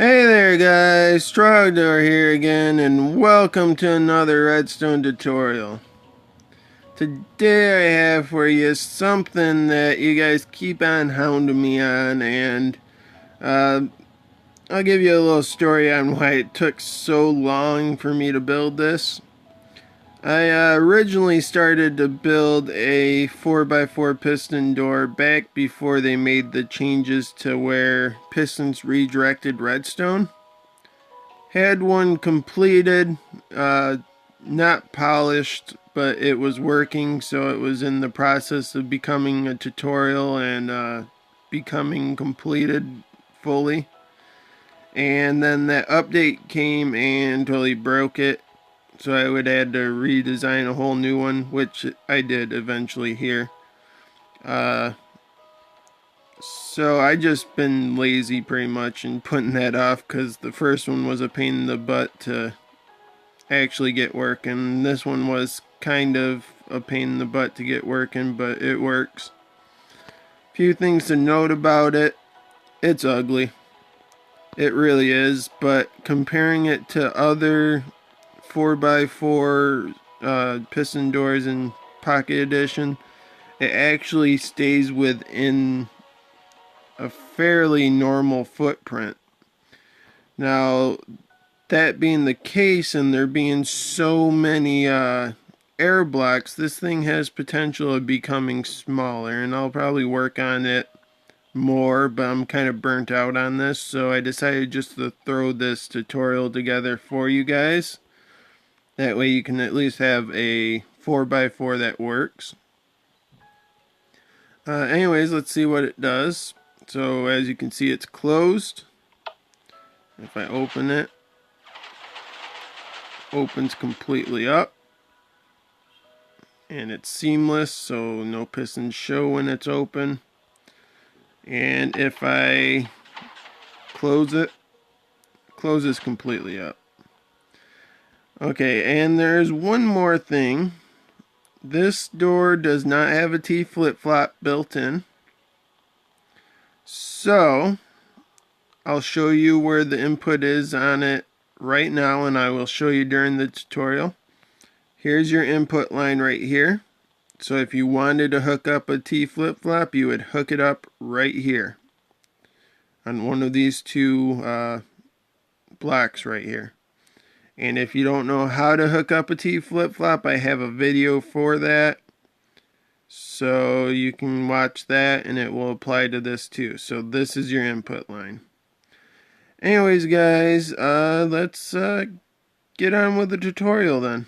Hey there guys, Piston Door here again, and welcome to another Redstone tutorial. Today I have for you something that you guys keep on hounding me on, and I'll give you a little story on why it took so long for me to build this. I originally started to build a 4x4 piston door back before they made the changes to where pistons redirected redstone. Had one completed, not polished, but it was working, so it was in the process of becoming a tutorial and becoming completed fully. And then that update came and totally broke it, so I would have to redesign a whole new one, which I did eventually here. So I just been lazy pretty much and putting that off because the first one was a pain in the butt to actually get working. This one was kind of a pain in the butt to get working, but it works. Few things to note about it. It's ugly. It really is, but comparing it to other 4x4 piston doors in Pocket Edition, it actually stays within a fairly normal footprint. Now, that being the case and there being so many air blocks, this thing has potential of becoming smaller, and I'll probably work on it more, but I'm kind of burnt out on this, so I decided just to throw this tutorial together for you guys. That way you can at least have a 4x4 that works. Anyways, let's see what it does. So as you can see, it's closed. If I open it, opens completely up, and it's seamless, so no pistons show when it's open. And if I close it, closes completely up. Okay, and there's one more thing. This door does not have a T flip-flop built in, so I'll show you where the input is on it right now, and I will show you during the tutorial. Here's your input line right here. So if you wanted to hook up a T flip-flop, you would hook it up right here on one of these two blocks right here. And if you don't know how to hook up a T flip-flop, I have a video for that, so you can watch that and it will apply to this too. So this is your input line. Anyways guys, let's get on with the tutorial then.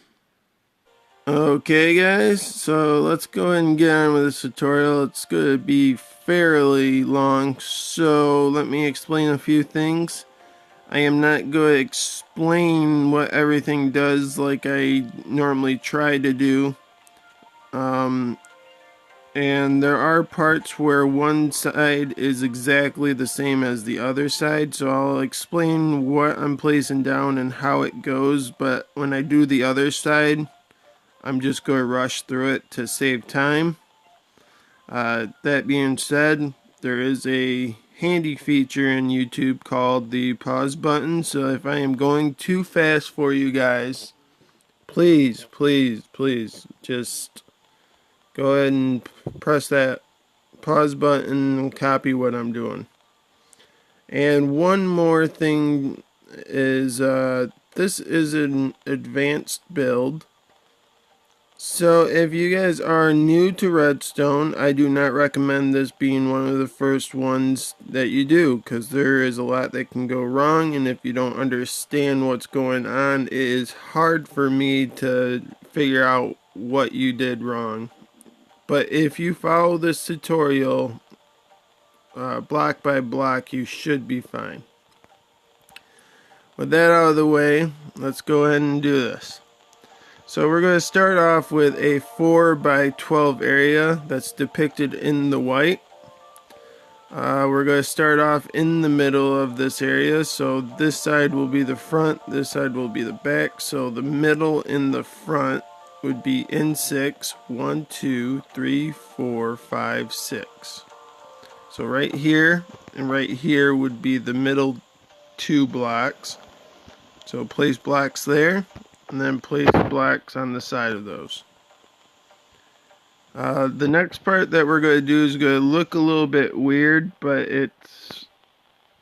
Okay guys, so let's go ahead and get on with this tutorial. It's going to be fairly long, so let me explain a few things. I am not going to explain what everything does like I normally try to do. And there are parts where one side is exactly the same as the other side, so I'll explain what I'm placing down and how it goes, but when I do the other side, I'm just going to rush through it to save time. That being said, there is a handy feature in YouTube called the pause button, so if I am going too fast for you guys, please just go ahead and press that pause button and copy what I'm doing. And one more thing is, this is an advanced build. So if you guys are new to Redstone, I do not recommend this being one of the first ones that you do, because there is a lot that can go wrong, and if you don't understand what's going on, it is hard for me to figure out what you did wrong. But if you follow this tutorial block by block, you should be fine. With that out of the way, let's go ahead and do this. So we're going to start off with a 4x12 area that's depicted in the white. We're going to start off in the middle of this area, so this side will be the front, this side will be the back. So the middle in the front would be N6, 1, 2, 3, 4, 5, 6. So right here and right here would be the middle 2 blocks. So place blocks there, and then place blocks on the side of those. The next part that we're going to do is going to look a little bit weird, but it's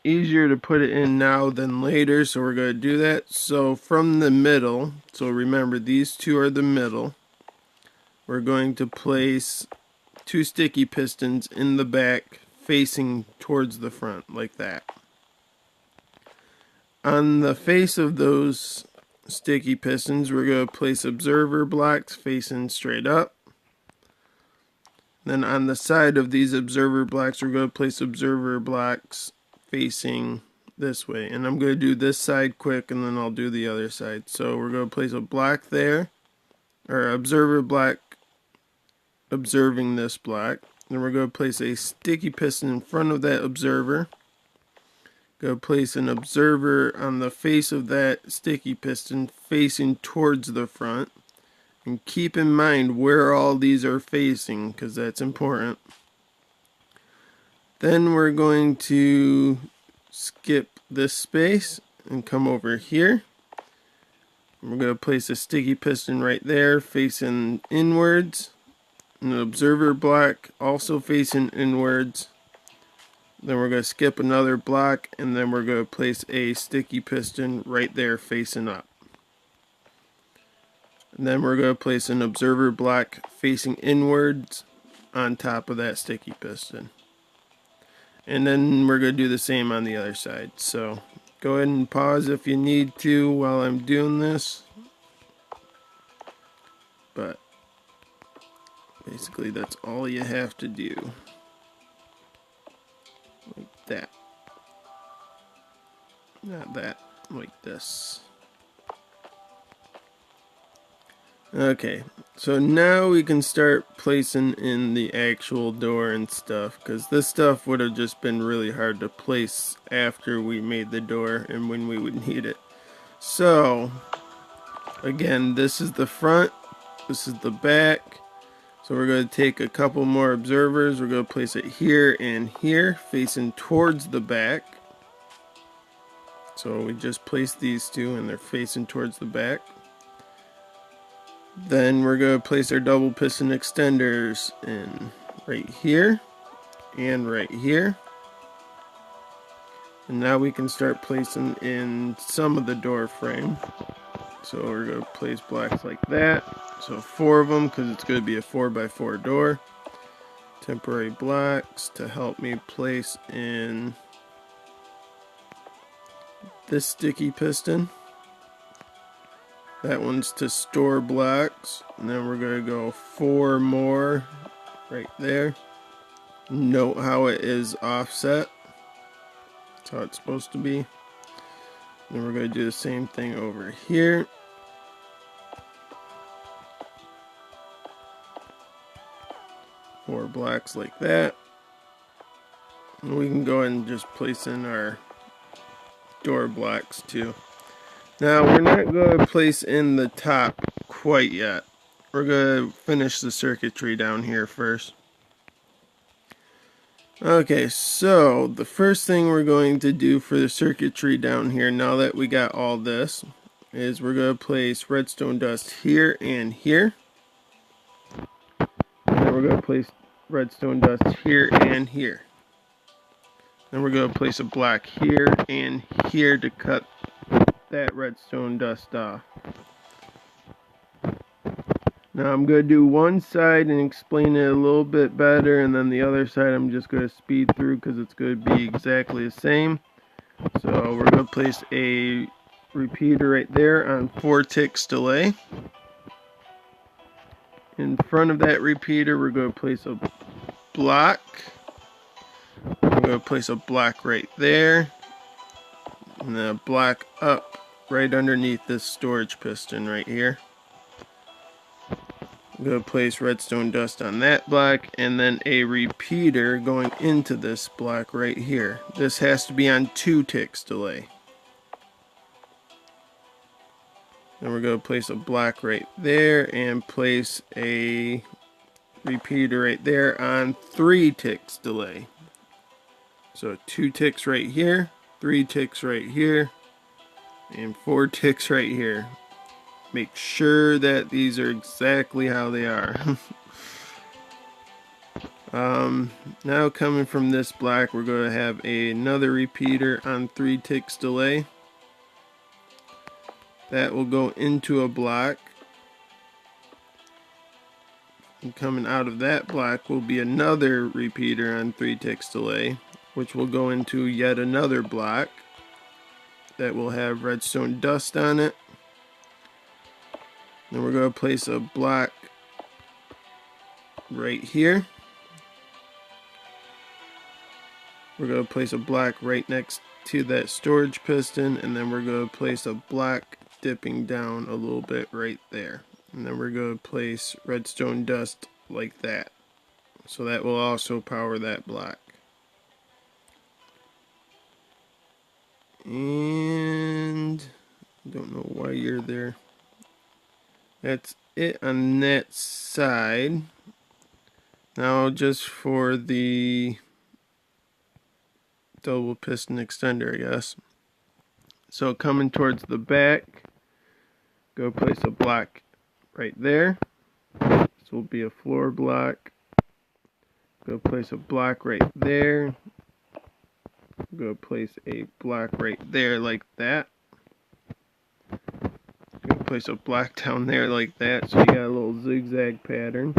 easier to put it in now than later, so we're going to do that. So from the middle, so remember these two are the middle, we're going to place 2 sticky pistons in the back facing towards the front, like that. On the face of those sticky pistons, we're going to place observer blocks facing straight up. Then on the side of these observer blocks, we're going to place observer blocks facing this way. And I'm going to do this side quick, and then I'll do the other side. So we're going to place a block there, or observer block observing this block. Then we're going to place a sticky piston in front of that observer. Go place an observer on the face of that sticky piston facing towards the front. And keep in mind where all these are facing, because that's important. Then we're going to skip this space and come over here. We're going to place a sticky piston right there facing inwards. An observer block also facing inwards. Then we're going to skip another block, and then we're going to place a sticky piston right there facing up. And then we're going to place an observer block facing inwards on top of that sticky piston. And then we're going to do the same on the other side. So go ahead and pause if you need to while I'm doing this. But basically that's all you have to do. Like that. Not that, like this. Okay, so now we can start placing in the actual door and stuff, because this stuff would have just been really hard to place after we made the door and when we would need it. So, again, this is the front, this is the back. So we're going to take a couple more observers, we're going to place it here and here, facing towards the back. So we just placed these two and they're facing towards the back. Then we're going to place our double piston extenders in right here and right here. And now we can start placing in some of the door frame. So we're going to place blocks like that. So 4 of them, because it's going to be a 4x4 door. Temporary blocks to help me place in this sticky piston. That one's to store blocks, and then we're going to go 4 more right there. Note how it is offset. That's how it's supposed to be. Then we're going to do the same thing over here. Four blocks like that. And we can go ahead and just place in our door blocks too. Now we're not going to place in the top quite yet. We're going to finish the circuitry down here first. Okay, so the first thing we're going to do for the circuitry down here, now that we got all this, is we're going to place redstone dust here and here. And then we're going to place redstone dust here and here. Then we're going to place a block here and here to cut that redstone dust off. Now I'm going to do one side and explain it a little bit better, and then the other side I'm just going to speed through because it's going to be exactly the same. So we're going to place a repeater right there on 4 ticks delay. In front of that repeater we're going to place a block. We're going to place a block right there. And then a block up right underneath this storage piston right here. I'm going to place redstone dust on that block, and then a repeater going into this block right here. This has to be on 2 ticks delay. Then we're going to place a block right there and place a repeater right there on 3 ticks delay. So 2 ticks right here, 3 ticks right here, and 4 ticks right here. Make sure that these are exactly how they are. Now coming from this block, we're going to have another repeater on 3 ticks delay. That will go into a block. And coming out of that block will be another repeater on 3 ticks delay, which will go into yet another block that will have redstone dust on it. Then we're going to place a block right here. We're going to place a block right next to that storage piston, and then we're going to place a block dipping down a little bit right there. And then we're going to place redstone dust like that. So that will also power that block. And I don't know why you're there. That's it on that side. Now just for the double piston extender, I guess. So coming towards the back, go place a block right there. This will be a floor block. Go place a block right there. Go place a block right there like that. Go place a block down there like that, so you got a little zigzag pattern.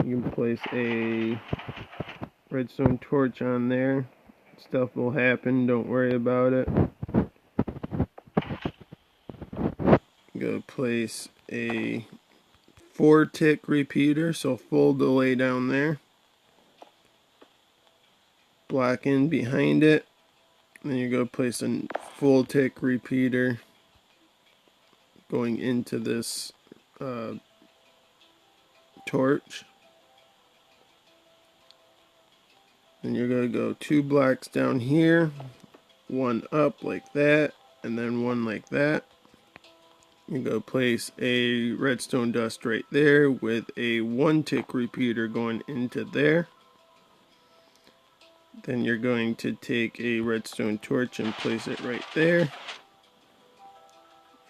You can place a redstone torch on there. Stuff will happen, don't worry about it. Go place a 4 tick repeater, so full delay down there. Block in behind it. Then you go place a full tick repeater going into this torch. Then you're going to go 2 blocks down here, 1 up like that, and then 1 like that. You go place a redstone dust right there with a 1 tick repeater going into there. Then you're going to take a redstone torch and place it right there.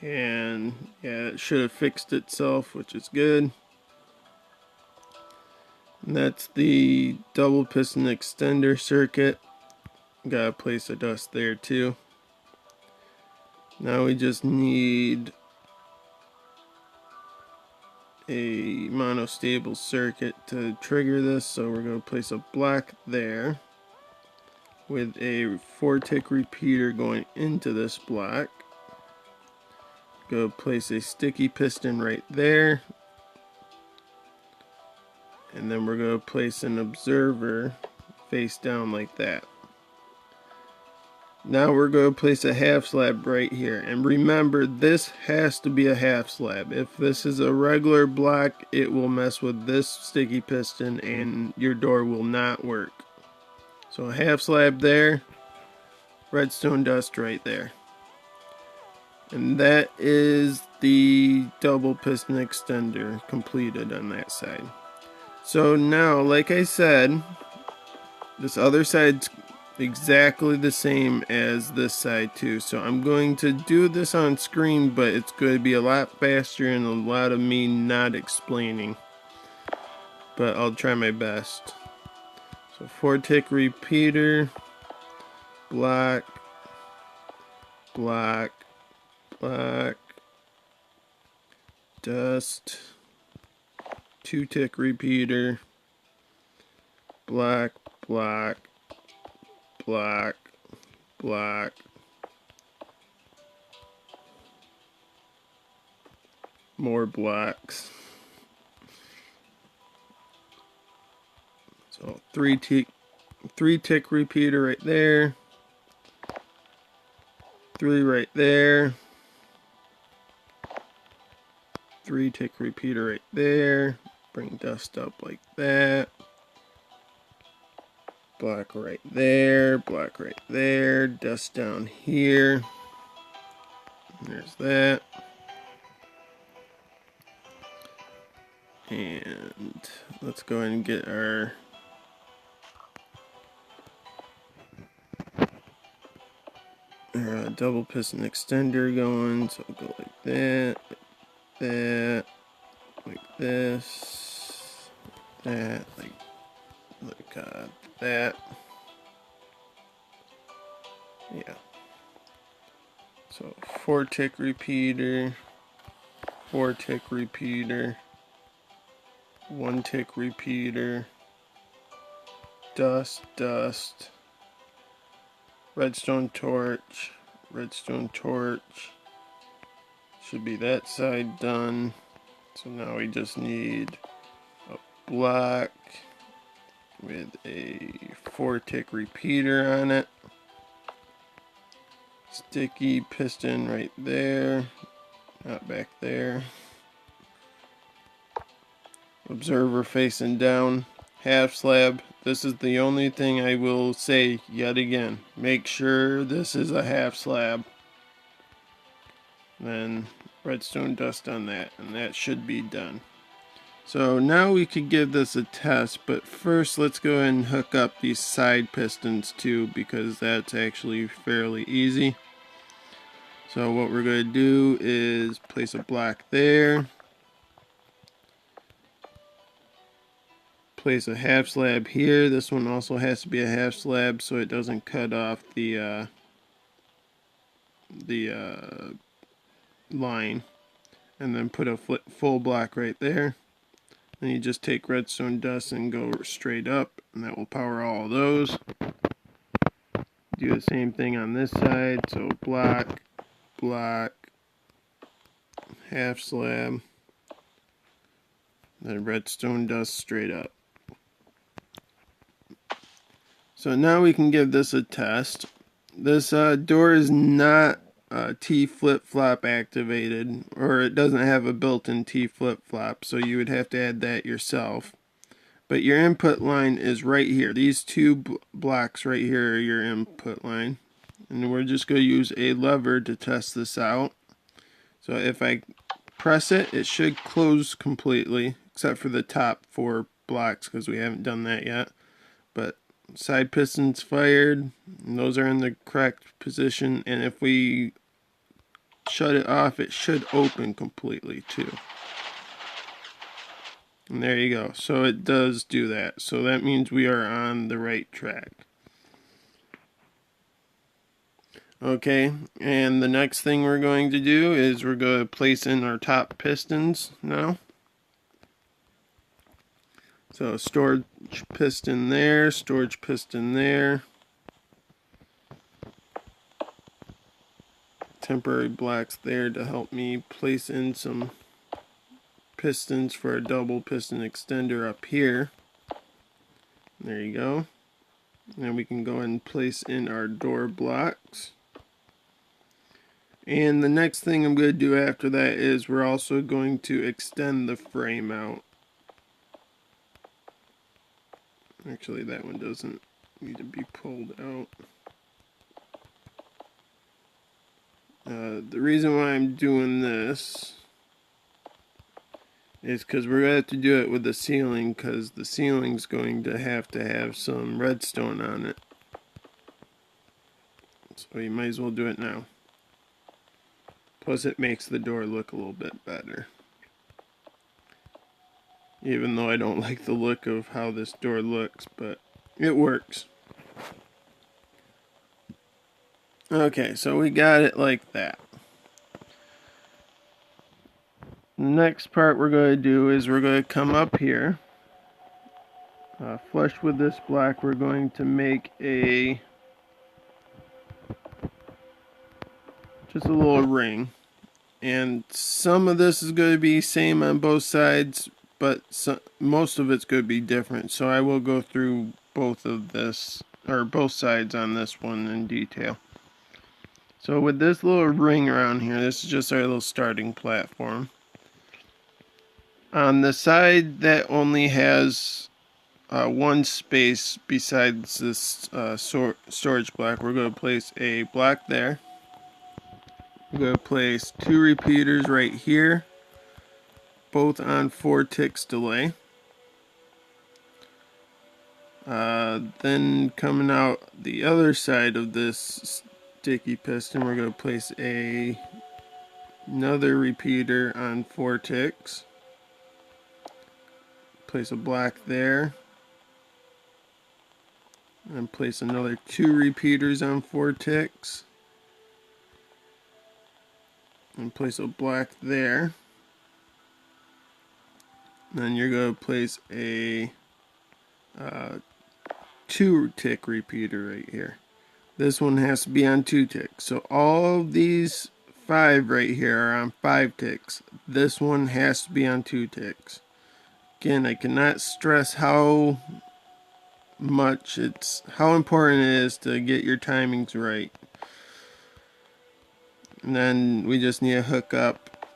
And yeah, it should have fixed itself, which is good. And that's the double piston extender circuit. Gotta place a dust there too. Now we just need a monostable circuit to trigger this, so we're going to place a block there with a 4 tick repeater going into this block. Go place a sticky piston right there, and then we're going to place an observer face down like that. Now we're going to place a half slab right here, and remember, this has to be a half slab. If this is a regular block, it will mess with this sticky piston and your door will not work. So a half slab there, redstone dust right there. And that is the double piston extender completed on that side. So now, like I said, this other side's exactly the same as this side too. So I'm going to do this on screen, but it's going to be a lot faster and a lot of me not explaining. But I'll try my best. So 4 tick repeater, block, block, block, dust, 2 tick repeater, block, block, block, block, more blocks. So 3 tick repeater right there, 3 right there, 3 tick repeater right there, bring dust up like that, block right there, dust down here, there's that, and let's go ahead and get our double piston extender going, so go like that, like this, that, that. Yeah. So 4-tick repeater, 4-tick repeater, 1-tick repeater, dust, redstone torch, should be that side done. So now we just need a block with a 4-tick repeater on it. Sticky piston right there, not back there. Observer facing down, half slab. This is the only thing I will say yet again. Make sure this is a half slab. Then redstone dust on that, and that should be done. So now we could give this a test, but first let's go ahead and hook up these side pistons too, because that's actually fairly easy. So what we're going to do is place a block there, place a half slab here. This one also has to be a half slab so it doesn't cut off the line, and then put a full block right there. Then you just take redstone dust and go straight up, and that will power all of those. Do the same thing on this side, so block, half slab, then redstone dust straight up. So now we can give this a test. This door is not T flip-flop activated, or it doesn't have a built-in T flip-flop, so you would have to add that yourself. But your input line is right here. These two blocks right here are your input line. And we're just going to use a lever to test this out. So if I press it, it should close completely, except for the top 4 blocks, because we haven't done that yet. But side pistons fired, and those are in the correct position, and if we shut it off, it should open completely too. And there you go. So it does do that. So that means we are on the right track. Okay, and the next thing we're going to do is we're going to place in our top pistons now. So storage piston there, storage piston there. Temporary blocks there to help me place in some pistons for a double piston extender up here. There you go. Now we can go ahead and place in our door blocks. And the next thing I'm going to do after that is we're also going to extend the frame out. Actually, that one doesn't need to be pulled out. The reason why I'm doing this is because we're going to have to do it with the ceiling, because the ceiling's going to have some redstone on it. So you might as well do it now. Plus it makes the door look a little bit better. Even though I don't like the look of how this door looks, but it works. Okay, so we got it like that. The next part we're going to do is we're going to come up here. Flush with this block, we're going to make just a little ring. And some of this is going to be same on both sides, but most of it's going to be different. So I will go through both sides on this one in detail. So with this little ring around here, this is just our little starting platform. On the side that only has one space besides this storage block, we're going to place a block there. We're going to place 2 repeaters right here, both on 4 ticks delay. Then coming out the other side of this sticky piston, we're going to place another repeater on 4 ticks. Place a black there. And place another 2 repeaters on 4 ticks. And place a black there. Then you're going to place a 2 tick repeater right here. This one has to be on 2 ticks. So all of these 5 right here are on 5 ticks. This one has to be on 2 ticks. Again, I cannot stress how important it is to get your timings right. And then we just need to hook up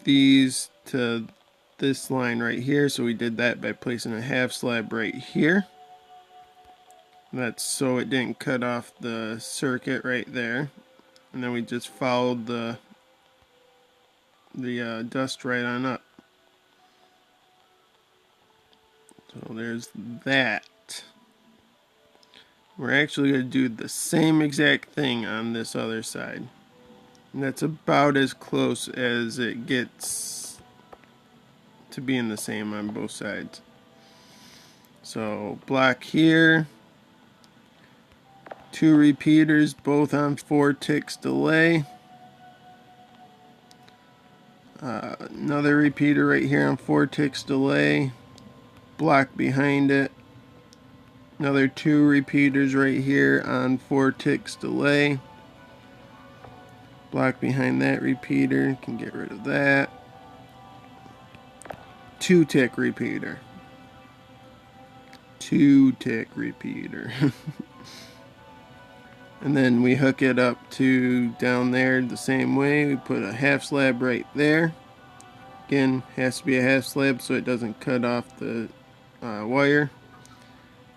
these to this line right here. So we did that by placing a half slab right here. That's so it didn't cut off the circuit right there. And then we just followed the dust right on up. So there's that. We're actually going to do the same exact thing on this other side. And that's about as close as it gets to being the same on both sides. So black here. 2 repeaters, both on 4 ticks delay. Another repeater right here on 4 ticks delay. Black behind it. Another 2 repeaters right here on 4 ticks delay. Black behind that repeater. Can get rid of that. 2 tick repeater. 2 tick repeater. And then we hook it up to down there the same way. We put a half slab right there. Again, has to be a half slab so it doesn't cut off the wire.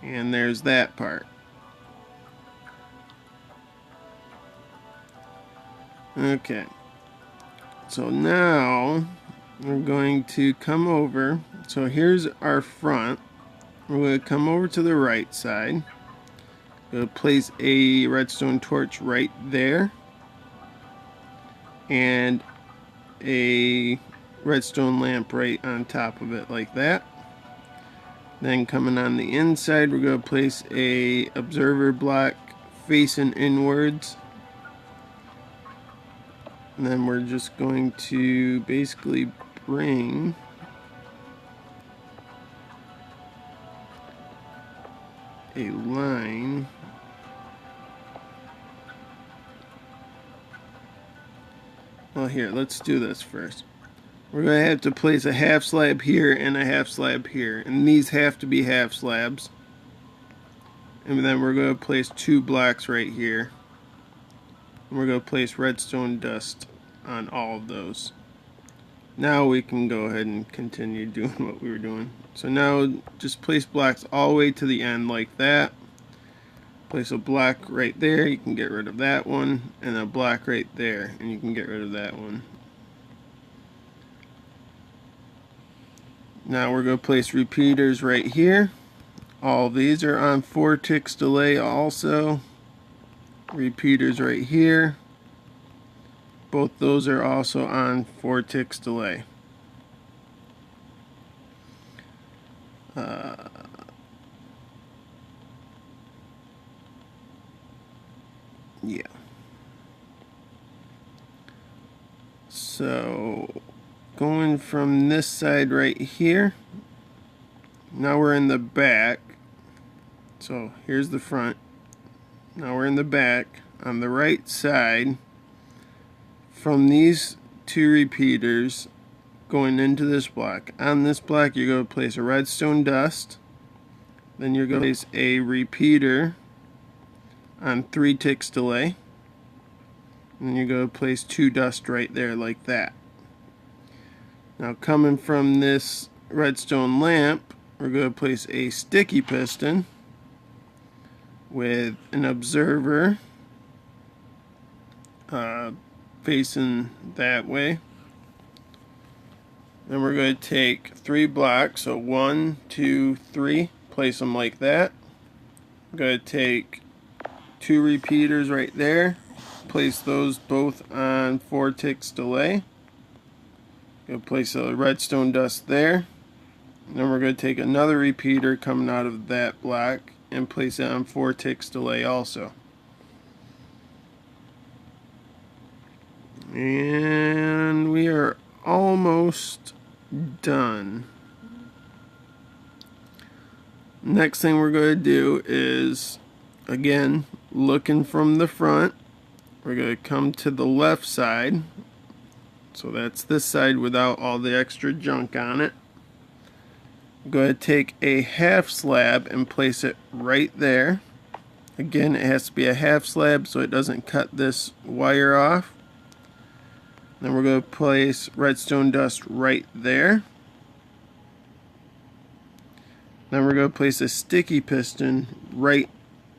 And there's that part. Okay. So now we're going to come over. So here's our front. We're going to come over to the right side. Going to place a redstone torch right there. And a redstone lamp right on top of it like that. Then coming on the inside, we're going to place a observer block facing inwards. And then we're just going to basically bring a line well here, let's do this first. We're going to have to place a half slab here and a half slab here, and these have to be half slabs. And then we're going to place 2 blocks right here. And we're going to place redstone dust on all of those. Now we can go ahead and continue doing what we were doing. So now just place blocks all the way to the end like that. Place a block right there, you can get rid of that one, and a block right there, and you can get rid of that one. Now we're going to place repeaters right here. All these are on 4 ticks delay also. Repeaters right here. Both those are also on 4 ticks delay. Yeah. So going from this side right here, now we're in the back. So here's the front. Now we're in the back on the right side. From these 2 repeaters going into this block. On this block you're going to place a redstone dust. Then you're going to place a repeater on 3 ticks delay. And then you're going to place 2 dust right there like that. Now coming from this redstone lamp, we're going to place a sticky piston with an observer facing that way. Then we're going to take 3 blocks, so 1, 2, 3, place them like that. We're going to take 2 repeaters right there, place those both on 4 ticks delay. Go place a redstone dust there. And then we're going to take another repeater coming out of that block and place it on 4 ticks delay also. And we are almost done. Next thing we're going to do is, again, looking from the front, we're going to come to the left side. So that's this side without all the extra junk on it. I'm going to take a half slab and place it right there. Again, it has to be a half slab so it doesn't cut this wire off. Then we're going to place redstone dust right there. Then we're going to place a sticky piston right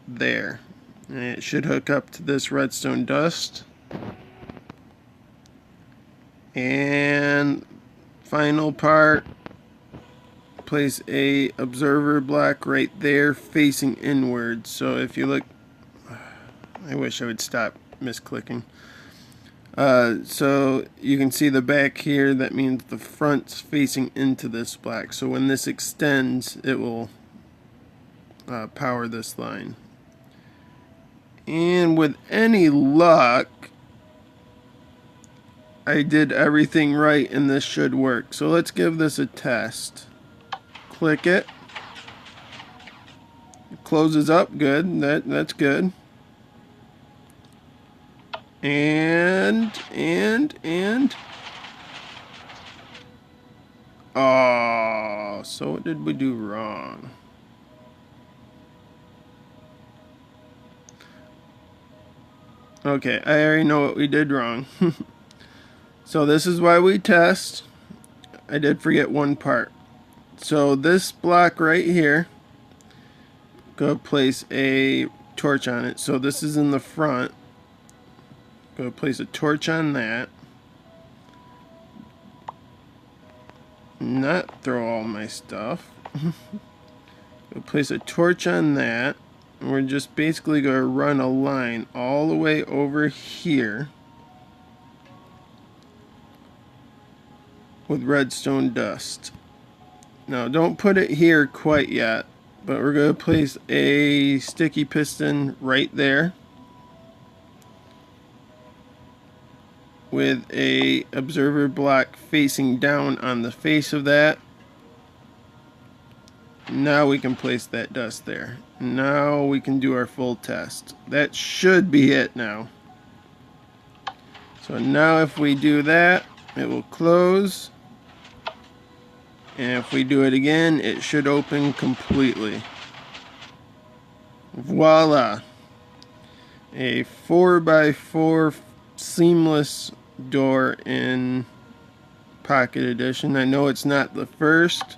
there. And it should hook up to this redstone dust. And final part, place a observer block right there facing inward. So if you look, I wish I would stop misclicking. So you can see the back here, that means the front's facing into this block. So when this extends, it will power this line. And with any luck, I did everything right and this should work. So let's give this a test. Click it. It closes up, good. That's good. And oh, so what did we do wrong? Okay, I already know what we did wrong. So this is why we test. I did forget one part. So this block right here, go place a torch on it. So this is in the front. Go place a torch on that. Not throw all my stuff. Go place a torch on that. And we're just basically going to run a line all the way over here with redstone dust. Now don't put it here quite yet, but we're going to place a sticky piston right there with a observer block facing down on the face of that. Now we can place that dust there. Now we can do our full test. That should be it now. So now if we do that, it will close. And if we do it again, it should open completely. Voila! A 4x4 seamless door in Pocket Edition. I know it's not the first.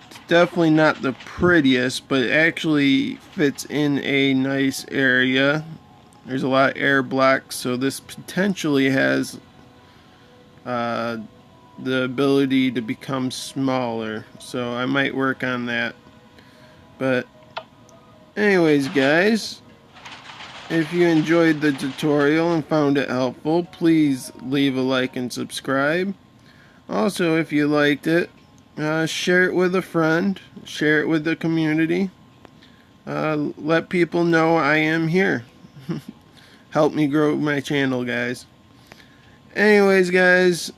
It's definitely not the prettiest, but it actually fits in a nice area. There's a lot of air blocks, so this potentially has the ability to become smaller, so I might work on that. But anyways, guys, if you enjoyed the tutorial and found it helpful, please leave a like and subscribe. Also, if you liked it, share it with a friend, share it with the community. Let people know I am here. Help me grow my channel, guys. Anyways, guys,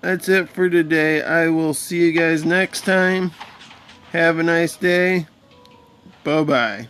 that's it for today. I will see you guys next time. Have a nice day. Bye-bye.